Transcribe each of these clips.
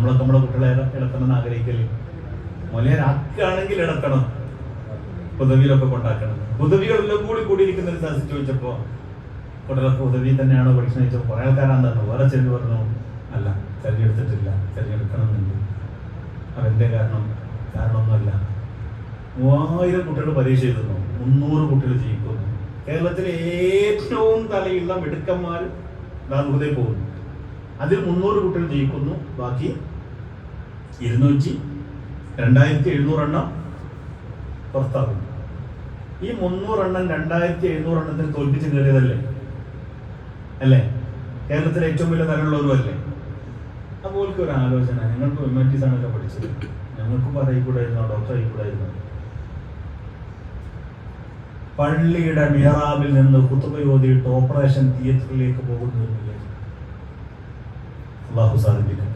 നമ്മളൊക്കെ നമ്മുടെ കുട്ടികളെ ഇളക്കണം എന്ന് ആഗ്രഹിക്കല്ലേ? മൊലയാറാക്കുകയാണെങ്കിൽ ഇളക്കണം, ഉദവിയിലൊക്കെ കൊണ്ടാക്കണം. ഉദവികളെല്ലാം കൂടിയിരിക്കുന്ന ഒരു ദിവസം ചോദിച്ചപ്പോ കുട്ടികളൊക്കെ ഉദവി തന്നെയാണോ പഠിക്കുന്നത് ചോദിച്ചപ്പോൾ കുറെ ആൾക്കാരാന്ന് പറഞ്ഞു. വേറെ ചെല്ലു പറഞ്ഞു അല്ല, തിരഞ്ഞെടുത്തിട്ടില്ല, തിരഞ്ഞെടുക്കണമെന്നുണ്ട്. അതെന്റെ കാരണമൊന്നുമല്ല. 3000 കുട്ടികൾ പരീക്ഷ എഴുതുന്നു, 300 കുട്ടികൾ ജയിക്കുന്നു. കേരളത്തിലെ ഏറ്റവും തലയുള്ള മിടുക്കന്മാർ ദാറുഹുദേ പോകുന്നു. അതിൽ 300 കുട്ടികൾ ജയിക്കുന്നു, ബാക്കി 2700 എണ്ണം പുറത്താകുന്നു. ഈ 300 എണ്ണം 2700 എണ്ണത്തിന് തോൽപ്പിച്ച് കയറിയതല്ലേ അല്ലേ? കേരളത്തിലെ ഏറ്റവും വലിയ തലമുള്ളവരും അല്ലേ? അതുപോലത്തെ ഒരു ആലോചന. ഞങ്ങൾക്ക് ഹ്യൂമാനിറ്റീസ് ആണല്ലോ പഠിച്ചത്, ഞങ്ങൾക്കും പറയിക്കൂടായിരുന്നോ, ഡോക്ടർ ആയിക്കൂടായിരുന്നോ? പള്ളിയുടെ മിഹ്റാബിൽ നിന്ന് ഖുതുബ ഓതിയിട്ട് ഓപ്പറേഷൻ തിയേറ്ററിലേക്ക് പോകുന്നു. അല്ലാഹു സാധിപ്പിക്കട്ടെ.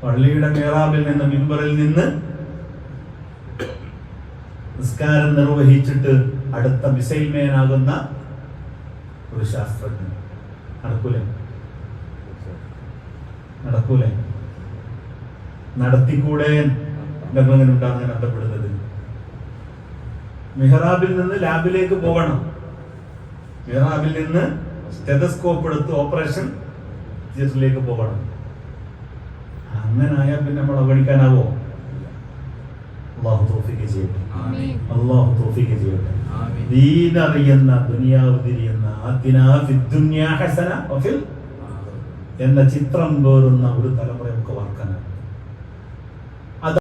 പള്ളിയുടെ മിഹ്റാബിൽ നിന്ന്, മിമ്പറിൽ നിന്ന് നിസ്കാരം നിർവഹിച്ചിട്ട് അടുത്ത മിസൈൽ മേനാകുന്ന ഒരു ശാസ്ത്രജ്ഞൻ. നടക്കൂലേ? നടത്തിക്കൂടെ? ഞങ്ങളങ്ങനെ ഉണ്ടാകുന്ന ബന്ധപ്പെടുന്നത്. മിഹ്റാബിൽ നിന്ന് ലാബിലേക്ക് പോകണം, മിഹ്റാബിൽ നിന്ന് സ്റ്റെതസ്കോപ്പ് എടുത്ത് ഓപ്പറേഷൻ തിയേറ്ററിലേക്ക് പോകണം. അങ്ങനെ ആയാൽ പിന്നെ നമ്മൾ അവഗണിക്കാനാവോ? അല്ലാഹു തൗഫീഖ് ചെയ്യട്ടെ, അല്ലാഹു തൗഫീഖ് ചെയ്യട്ടെ. ദീൻ അറിയുന്ന, ദുനിയാവ് തിരിയുന്ന, ആതിനാ ഫിദ്ദുനിയാ ഹസന വഫിൽ എന്ന ചിത്രം പേറുന്ന ഒരു തലമുറ നമുക്ക് വാർക്കാനാണ്.